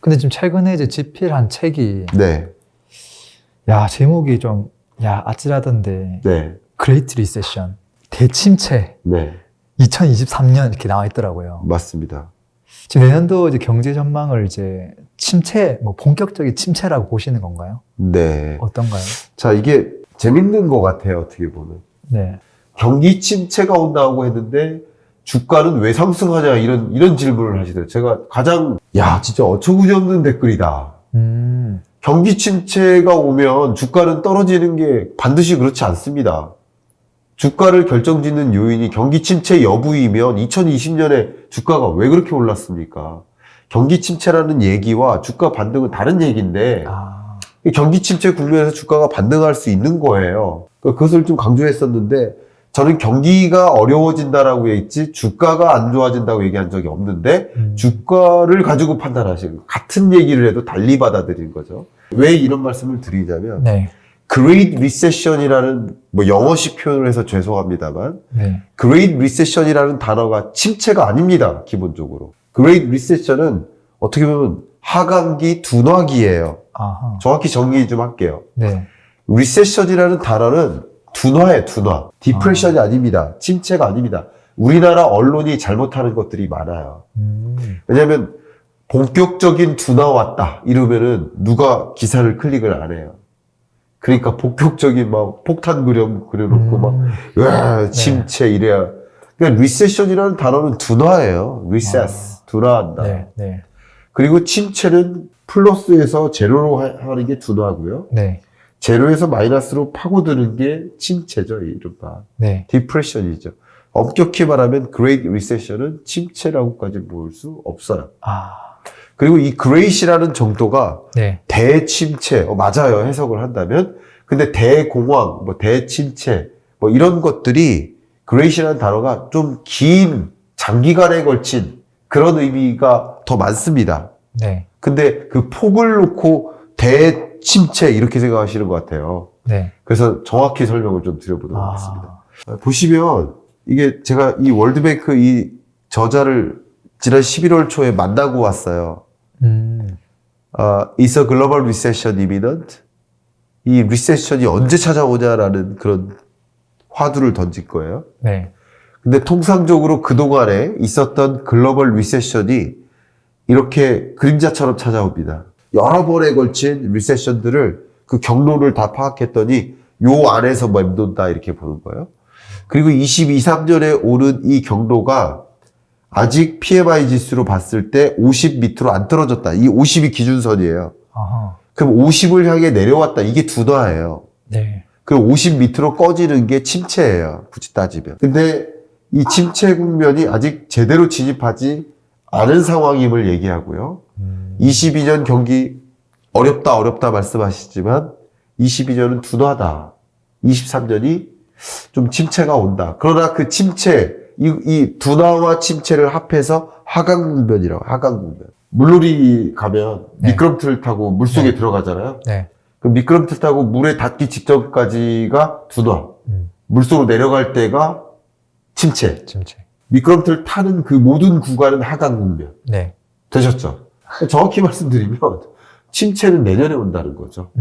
근데 지금 최근에 이제 집필한 책이 네. 야 제목이 좀 아찔하던데 네. 그레이트 리세션 대침체 네. 2023년 이렇게 나와 있더라고요. 맞습니다. 지금 내년도 이제 경제 전망을 이제 침체, 뭐 본격적인 침체라고 보시는 건가요? 네. 어떤가요? 자, 이게 재밌는 것 같아요, 어떻게 보면. 네. 경기 침체가 온다고 했는데 주가는 왜 상승하냐 이런 질문을 하시더라고요. 제가 가장 진짜 어처구니 없는 댓글이다. 경기 침체가 오면 주가는 떨어지는 게 반드시 그렇지 않습니다. 주가를 결정짓는 요인이 경기 침체 여부이면 2020년에 주가가 왜 그렇게 올랐습니까? 경기 침체라는 얘기와 주가 반등은 다른 얘기인데 경기 침체 국면에서 주가가 반등할 수 있는 거예요. 그것을 좀 강조했었는데 저는 경기가 어려워진다라고 했지 주가가 안 좋아진다고 얘기한 적이 없는데 주가를 가지고 판단하시는 같은 얘기를 해도 달리 받아들이는 거죠. 왜 이런 말씀을 드리냐면 네. Great Recession이라는 영어식 표현을 해서 죄송합니다만 네. Great Recession이라는 단어가 침체가 아닙니다. 기본적으로. Great Recession은 어떻게 보면 하강기, 둔화기예요. 아하. 정확히 정리 좀 할게요. 네. Recession이라는 단어는 둔화예요, 둔화. 디프레션이 아닙니다. 침체가 아닙니다. 우리나라 언론이 잘못하는 것들이 많아요. 왜냐하면 본격적인 둔화 왔다 이러면은 누가 기사를 클릭을 안 해요. 그러니까 본격적인 폭탄 그려놓고 침체 이래야. 그러니까 리세션이라는 단어는 둔화예요. recess, 둔화한다. 네. 네. 그리고 침체는 플러스에서 제로로 하는 게 둔화고요. 네. 제로에서 마이너스로 파고드는 게 침체죠, 이른바. 네. 디프레션이죠. 엄격히 말하면 Great Recession은 침체라고까지 볼 수 없어요. 그리고 이 Great이라는 정도가 네. 대침체, 맞아요, 해석을 한다면. 근데 대공황, 대침체, 이런 것들이 Great이라는 단어가 좀 긴 장기간에 걸친 그런 의미가 더 많습니다. 네. 근데 그 폭을 놓고 대침체 이렇게 생각하시는 것 같아요. 네. 그래서 정확히 설명을 좀 드려보도록 하겠습니다. 보시면 이게 제가 이 월드뱅크 이 저자를 지난 11월 초에 만나고 왔어요. Is a global recession imminent? 이 리세션이 언제 찾아오냐라는 그런 화두를 던질 거예요. 네. 근데 통상적으로 그동안에 있었던 글로벌 리세션이 이렇게 그림자처럼 찾아옵니다. 여러 번에 걸친 리세션들을 그 경로를 다 파악했더니 요 안에서 맴돈다 이렇게 보는 거예요. 그리고 22, 3년에 오는 이 경로가 아직 PMI 지수로 봤을 때 50 밑으로 안 떨어졌다. 이 50이 기준선이에요. 아하. 그럼 50을 향해 내려왔다. 이게 둔화예요. 네. 그럼 50 밑으로 꺼지는 게 침체예요. 굳이 따지면. 근데 이 침체 국면이 아직 제대로 진입하지 않은 상황임을 얘기하고요. 22년 경기 어렵다 말씀하시지만 22년은 둔화다. 23년이 좀 침체가 온다. 그러나 그 침체, 이 둔화와 침체를 합해서 하강국면이라고, 하강국면. 물놀이 가면 미끄럼틀 타고 물속에 들어가잖아요. 네. 그 미끄럼틀 타고 물에 닿기 직전까지가 둔화. 물속으로 내려갈 때가 침체. 미끄럼틀 타는 그 모든 구간은 하강국면. 네. 되셨죠? 정확히 말씀드리면 침체는 내년에 온다는 거죠.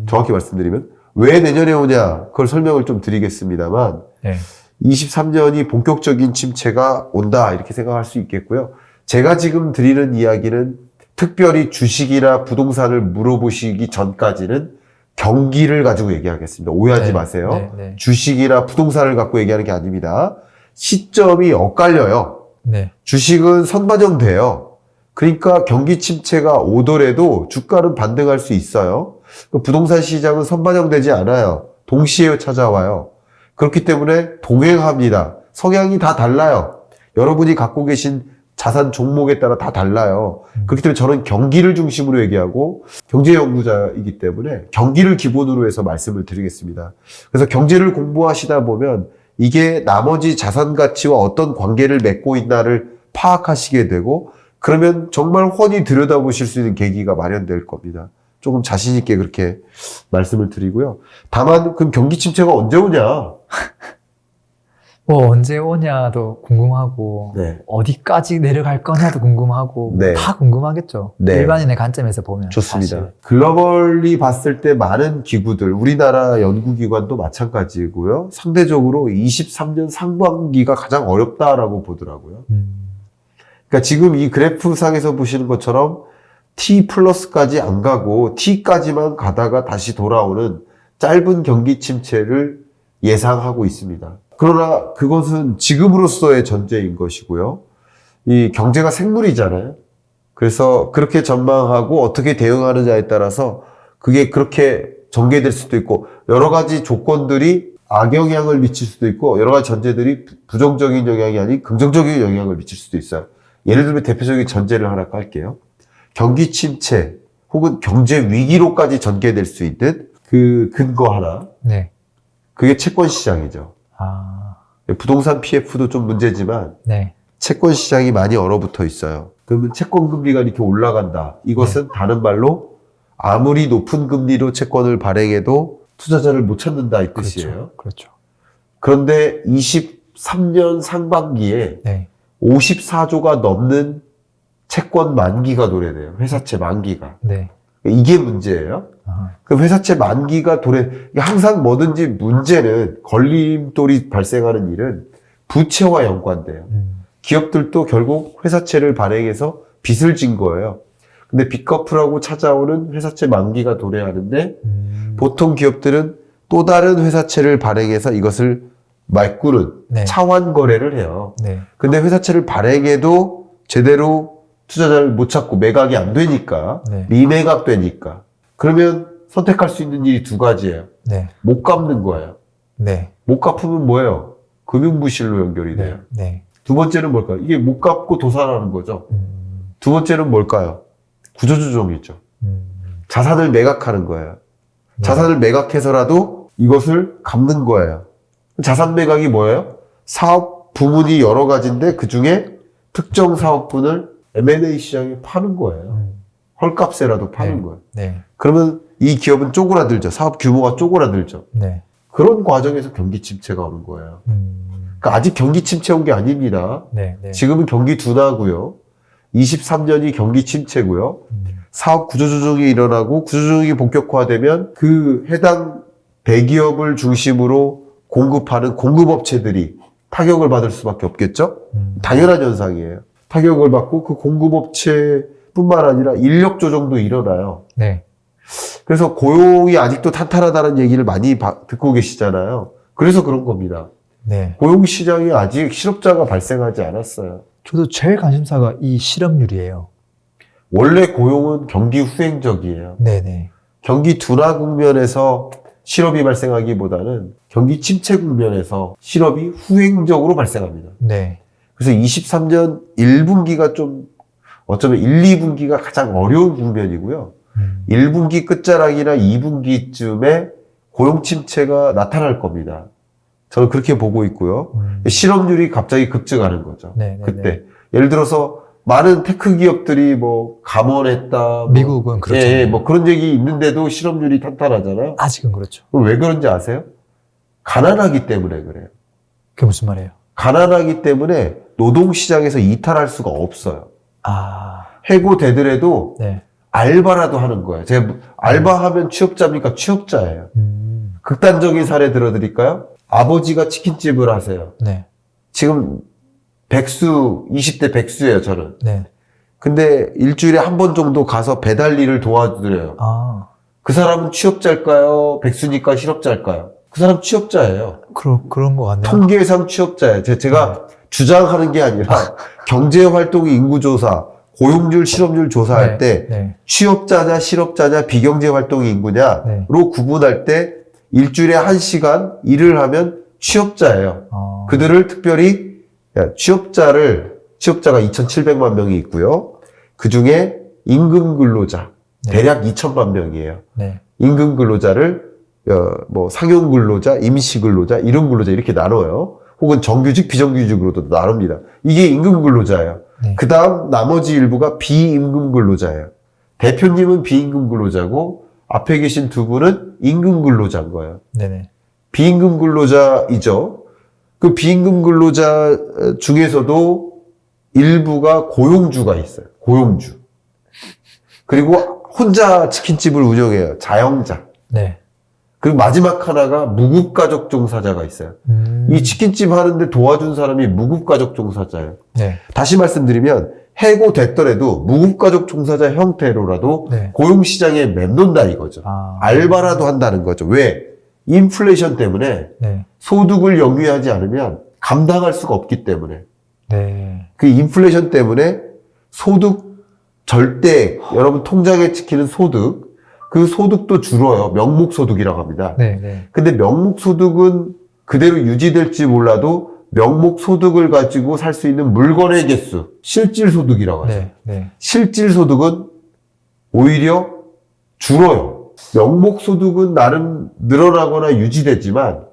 정확히 말씀드리면 왜 내년에 오냐 그걸 설명을 좀 드리겠습니다만 네. 23년이 본격적인 침체가 온다 이렇게 생각할 수 있겠고요. 제가 지금 드리는 이야기는 특별히 주식이나 부동산을 물어보시기 전까지는 경기를 가지고 얘기하겠습니다. 오해하지 마세요. 네. 네. 주식이나 부동산을 갖고 얘기하는 게 아닙니다. 시점이 엇갈려요. 네. 주식은 선반영돼요. 그러니까 경기 침체가 오더라도 주가는 반등할 수 있어요. 부동산 시장은 선반영되지 않아요. 동시에 찾아와요. 그렇기 때문에 동행합니다. 성향이 다 달라요. 여러분이 갖고 계신 자산 종목에 따라 다 달라요. 그렇기 때문에 저는 경기를 중심으로 얘기하고 경제연구자이기 때문에 경기를 기본으로 해서 말씀을 드리겠습니다. 그래서 경제를 공부하시다 보면 이게 나머지 자산 가치와 어떤 관계를 맺고 있나를 파악하시게 되고 그러면 정말 훤히 들여다보실 수 있는 계기가 마련될 겁니다. 조금 자신 있게 그렇게 말씀을 드리고요. 다만 그럼 경기 침체가 언제 오냐? 뭐 언제 오냐도 궁금하고 네. 어디까지 내려갈 거냐도 궁금하고 네. 다 궁금하겠죠. 네. 일반인의 관점에서 보면 좋습니다. 사실. 글로벌리 봤을 때 많은 기구들, 우리나라 연구기관도 마찬가지고요. 상대적으로 23년 상반기가 가장 어렵다라고 보더라고요. 그러니까 지금 이 그래프상에서 보시는 것처럼 T 플러스까지 안 가고 T까지만 가다가 다시 돌아오는 짧은 경기 침체를 예상하고 있습니다. 그러나 그것은 지금으로서의 전제인 것이고요. 이 경제가 생물이잖아요. 그래서 그렇게 전망하고 어떻게 대응하느냐에 따라서 그게 그렇게 전개될 수도 있고 여러 가지 조건들이 악영향을 미칠 수도 있고 여러 가지 전제들이 부정적인 영향이 아닌 긍정적인 영향을 미칠 수도 있어요. 예를 들면 대표적인 전제를 하나 깔게요. 경기 침체 혹은 경제 위기로까지 전개될 수 있는 그 근거 하나. 네. 그게 채권 시장이죠. 아, 부동산 PF도 좀 문제지만 네. 채권 시장이 많이 얼어붙어 있어요. 그러면 채권 금리가 이렇게 올라간다. 이것은 다른 말로 아무리 높은 금리로 채권을 발행해도 투자자를 못 찾는다 이 뜻이에요. 그렇죠. 그런데 23년 상반기에 네. 54조가 넘는 채권 만기가 도래돼요. 회사채 만기가. 네. 이게 문제예요. 아하. 그 회사채 만기가 항상 뭐든지 문제는 걸림돌이 발생하는 일은 부채와 연관돼요. 기업들도 결국 회사채를 발행해서 빚을 진 거예요. 근데 빚 갚으라고 찾아오는 회사채 만기가 도래하는데 보통 기업들은 또 다른 회사채를 발행해서 이것을 말꾸는 네. 차환 거래를 해요. 네. 근데 회사채를 발행해도 제대로 투자자를 못 찾고 매각이 안 되니까 네. 미매각 되니까 그러면 선택할 수 있는 일이 두 가지예요. 네. 못 갚는 거예요. 네. 못 갚으면 뭐예요? 금융부실로 연결이 돼요. 네. 두 번째는 뭘까요? 이게 못 갚고 도산하는 거죠. 두 번째는 뭘까요? 구조조정이죠. 자산을 매각하는 거예요. 네. 자산을 매각해서라도 이것을 갚는 거예요. 자산 매각이 뭐예요? 사업 부문이 여러 가지인데 그 중에 특정 사업분을 M&A 시장에 파는 거예요. 헐값에라도 파는 네. 거예요. 네. 그러면 이 기업은 쪼그라들죠. 사업 규모가 쪼그라들죠. 네. 그런 과정에서 경기 침체가 오는 거예요. 그러니까 아직 경기 침체 온 게 아닙니다. 네. 네. 지금은 경기 둔화고요. 23년이 경기 침체고요. 사업 구조조정이 일어나고 구조조정이 본격화되면 그 해당 대기업을 중심으로 공급하는 공급업체들이 타격을 받을 수밖에 없겠죠? 당연한 현상이에요. 타격을 받고 그 공급업체뿐만 아니라 인력 조정도 일어나요. 네. 그래서 고용이 아직도 탄탄하다는 얘기를 많이 듣고 계시잖아요. 그래서 그런 겁니다. 네. 고용시장에 아직 실업자가 발생하지 않았어요. 저도 제일 관심사가 이 실업률이에요. 원래 고용은 경기 후행적이에요. 네네. 경기 둔화 국면에서 실업이 발생하기보다는 경기 침체 국면에서 실업이 후행적으로 발생합니다. 네. 그래서 23년 1분기가 좀 어쩌면 1, 2분기가 가장 어려운 국면이고요. 1분기 끝자락이나 2분기쯤에 고용 침체가 나타날 겁니다. 저는 그렇게 보고 있고요. 실업률이 갑자기 급증하는 거죠. 네, 네, 그때. 네. 예를 들어서 많은 테크 기업들이 뭐 감원했다. 뭐 미국은 그렇죠. 예, 뭐 그런 얘기 있는데도 실업률이 탄탄하잖아요. 아직은 그렇죠. 그럼 왜 그런지 아세요? 가난하기 때문에 그래요. 그게 무슨 말이에요? 가난하기 때문에 노동시장에서 이탈할 수가 없어요. 아, 해고되더라도 네. 알바라도 하는 거예요. 제가 알바하면 취업자입니까? 취업자예요. 극단적인 사례 들어드릴까요? 아버지가 치킨집을 하세요. 네. 지금 백수, 20대 백수예요, 저는. 네. 근데 일주일에 한 번 정도 가서 배달 일을 도와드려요. 아, 그 사람은 취업자일까요? 백수니까 실업자일까요? 그 사람 취업자예요. 그런 것 같네요. 통계상 취업자예요. 제가 주장하는 게 아니라 경제활동 인구조사, 고용률, 실업률 조사할 네, 때 네. 취업자냐, 실업자냐, 비경제활동 인구냐로 네. 구분할 때 일주일에 1시간 일을 하면 취업자예요. 그들을 특별히 취업자가 2,700만 명이 있고요. 그 중에 임금 근로자 네. 대략 2천만 명이에요. 네. 임금 근로자를 뭐 상용 근로자, 임시 근로자, 이런 근로자 이렇게 나눠요. 혹은 정규직, 비정규직으로도 나눕니다. 이게 임금 근로자예요. 네. 그 다음 나머지 일부가 비임금 근로자예요. 대표님은 비임금 근로자고 앞에 계신 두 분은 임금 근로자인 거예요. 네네. 비임금 근로자이죠. 그 비임금 근로자 중에서도 일부가 고용주가 있어요. 고용주. 그리고 혼자 치킨집을 운영해요. 자영자. 네. 그리고 마지막 하나가 무급가족 종사자가 있어요. 이 치킨집 하는데 도와준 사람이 무급가족 종사자예요. 네. 다시 말씀드리면 해고됐더라도 무급가족 종사자 형태로라도 네. 고용시장에 맴돈다 이거죠. 아. 알바라도 한다는 거죠. 왜? 인플레이션 때문에 네. 소득을 영위하지 않으면 감당할 수가 없기 때문에. 네. 그 인플레이션 때문에 소득 절대 여러분 통장에 찍히는 소득 그 소득도 줄어요. 명목소득이라고 합니다. 네. 네. 근데 명목소득은 그대로 유지될지 몰라도 명목소득을 가지고 살 수 있는 물건의 개수, 실질소득이라고 하죠. 네. 네. 실질소득은 오히려 줄어요. 명목소득은 나름 늘어나거나 유지되지만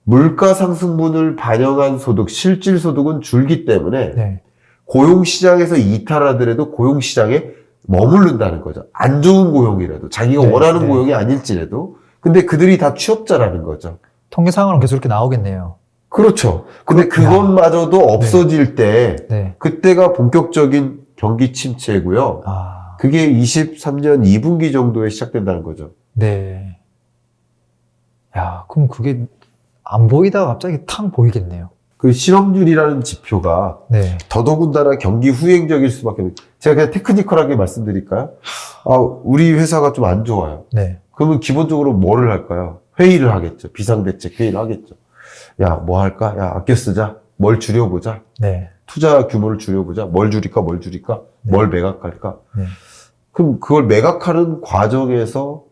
물가 상승분을 반영한 소득, 실질소득은 줄기 때문에 네. 고용시장에서 이탈하더라도 고용시장에 머무른다는 거죠. 안 좋은 고용이라도 자기가 네, 원하는 네. 고용이 아닐지라도 근데 그들이 다 취업자라는 거죠. 통계상으로는 계속 이렇게 나오겠네요. 그렇죠. 근데 그것마저도 없어질 때 네. 그때가 본격적인 경기 침체고요. 아. 그게 23년 2분기 정도에 시작된다는 거죠. 네. 야, 그럼 그게 안 보이다가 갑자기 탕 보이겠네요. 그 실업률이라는 지표가 네. 더더군다나 경기 후행적일 수밖에 없어요. 제가 그냥 테크니컬하게 말씀드릴까요? 우리 회사가 좀 안 좋아요. 네. 그러면 기본적으로 뭐를 할까요? 회의를 하겠죠. 비상대책 회의를 하겠죠. 야, 뭐 할까? 야, 아껴 쓰자. 뭘 줄여보자. 네. 투자 규모를 줄여보자. 뭘 줄일까? 네. 뭘 매각할까? 네. 그럼 그걸 매각하는 과정에서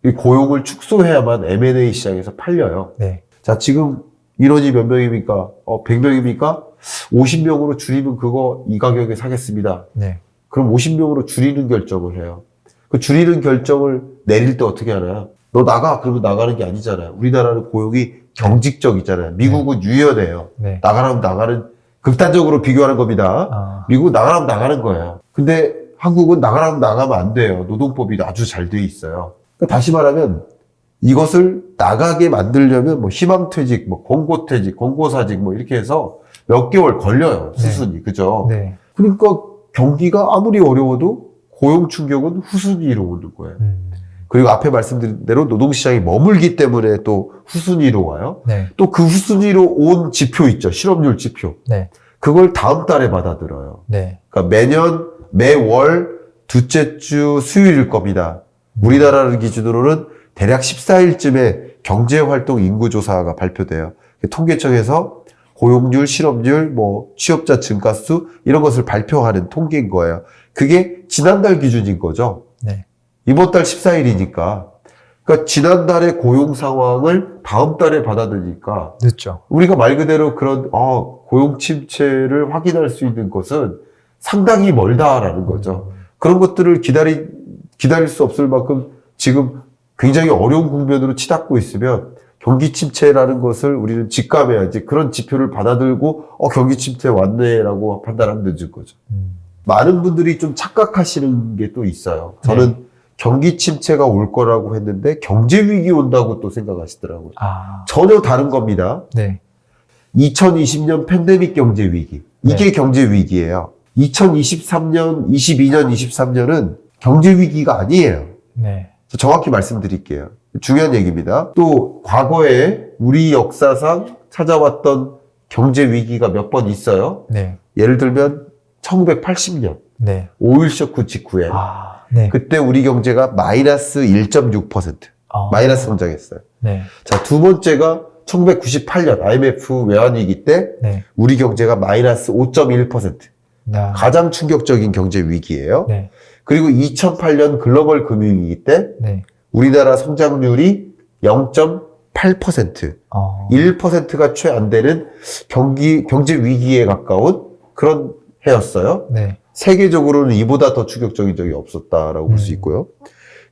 이 고용을 축소해야만 M&A 시장에서 팔려요. 네. 자, 지금 인원이 몇 명입니까? 100명입니까? 50명으로 줄이면 그거 이 가격에 사겠습니다. 네. 그럼 50명으로 줄이는 결정을 해요. 그 줄이는 결정을 내릴 때 어떻게 하나요? 너 나가! 그러면 나가는 게 아니잖아요. 우리나라는 고용이 경직적이잖아요. 미국은 유연해요. 네. 나가라면 나가는, 극단적으로 비교하는 겁니다. 아. 미국은 나가라면 나가는 거예요. 근데 한국은 나가라면 나가면 안 돼요. 노동법이 아주 잘 돼 있어요. 그러니까 다시 말하면 이것을 나가게 만들려면 뭐 희망퇴직, 뭐 공고퇴직, 공고사직 뭐 이렇게 해서 몇 개월 걸려요. 수순이. 그죠? 네. 그러니까 경기가 아무리 어려워도 고용 충격은 후순위로 오는 거예요. 그리고 앞에 말씀드린 대로 노동시장이 머물기 때문에 또 후순위로 와요. 네. 또 그 후순위로 온 지표 있죠. 실업률 지표. 네. 그걸 다음 달에 받아들어요. 네. 그러니까 매월 둘째 주 수요일일 겁니다. 우리나라를 기준으로는 대략 14일쯤에 경제활동 인구조사가 발표돼요. 통계청에서 고용률, 실업률, 뭐 취업자 증가수 이런 것을 발표하는 통계인 거예요. 그게 지난달 기준인 거죠. 네. 이번 달 14일이니까. 그러니까 지난달의 고용 상황을 다음 달에 받아들이니까 늦죠. 우리가 말 그대로 그런 고용 침체를 확인할 수 있는 것은 상당히 멀다라는 거죠. 그런 것들을 기다릴 수 없을 만큼 지금 굉장히 어려운 국면으로 치닫고 있으면 경기 침체라는 것을 우리는 직감해야지 그런 지표를 받아들고 경기 침체 왔네라고 판단하면 늦은 거죠. 많은 분들이 좀 착각하시는 게 또 있어요. 저는 경기 침체가 올 거라고 했는데 경제 위기 온다고 또 생각하시더라고요. 아. 전혀 다른 겁니다. 네. 2020년 팬데믹 경제 위기. 이게 네. 경제 위기예요. 2023년, 22년, 23년은 경제 위기가 아니에요. 네. 정확히 말씀드릴게요. 중요한 얘기입니다. 또 과거에 우리 역사상 찾아왔던 경제 위기가 몇 번 있어요. 네. 예를 들면 1980년 네. 5.1 쇼크 직후에 아. 네. 그때 우리 경제가 마이너스 1.6% 마이너스 성장했어요. 네. 자, 두 번째가 1998년 IMF 외환위기 때 네. 우리 경제가 마이너스 5.1% 가장 충격적인 경제 위기예요. 네. 그리고 2008년 글로벌 금융위기 때 네. 우리나라 성장률이 0.8%, 1%가 채 안 되는 경제 위기에 가까운 그런 해였어요. 네. 세계적으로는 이보다 더 충격적인 적이 없었다라고 볼 수 있고요.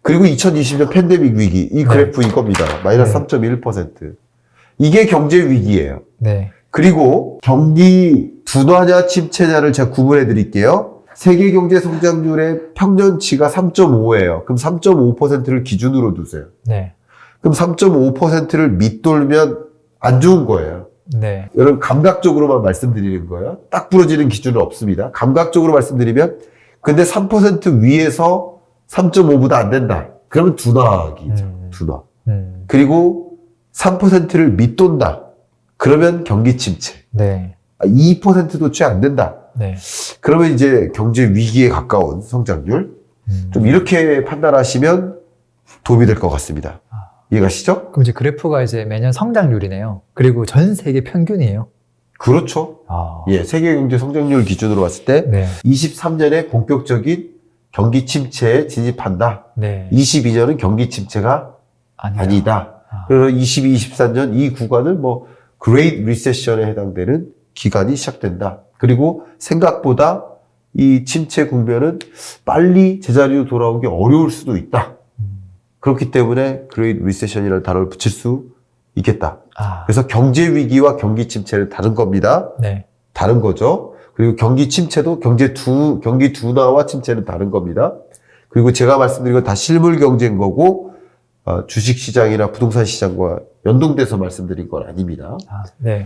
그리고 2020년 팬데믹 위기, 이 그래프 이겁니다. 마이너스 3.1%. 이게 경제 위기예요. 네. 그리고 경기 둔화냐 침체냐를 제가 구분해 드릴게요. 세계 경제 성장률의 평년치가 3.5예요. 그럼 3.5%를 기준으로 두세요. 네. 그럼 3.5%를 밑돌면 안 좋은 거예요. 네. 여러분 감각적으로만 말씀드리는 거예요. 딱 부러지는 기준은 없습니다. 감각적으로 말씀드리면 근데 3% 위에서 3.5보다 안 된다. 그러면 둔화기죠. 둔화. 그리고 3%를 밑돈다. 그러면 경기 침체. 네. 2%도 채 안 된다. 네. 그러면 이제 경제 위기에 가까운 성장률. 좀 이렇게 판단하시면 도움이 될 것 같습니다. 이해가시죠? 그럼 이제 그래프가 이제 매년 성장률이네요. 그리고 전 세계 평균이에요. 그렇죠. 아. 예, 세계 경제 성장률 기준으로 봤을 때 네. 23년에 본격적인 경기 침체에 진입한다. 네. 22년은 경기 침체가 아니다. 그래서 22, 23년 이 구간은 뭐 Great Recession에 해당되는 기간이 시작된다. 그리고 생각보다 이 침체 국면은 빨리 제자리로 돌아오는 게 어려울 수도 있다. 그렇기 때문에 Great Recession이라는 단어를 붙일 수 있겠다. 그래서 경제 위기와 경기 침체는 다른 겁니다. 네. 다른 거죠. 그리고 경기 침체도 경기 둔화와 침체는 다른 겁니다. 그리고 제가 말씀드린 건 다 실물 경제인 거고, 주식 시장이나 부동산 시장과 연동돼서 말씀드린 건 아닙니다. 네.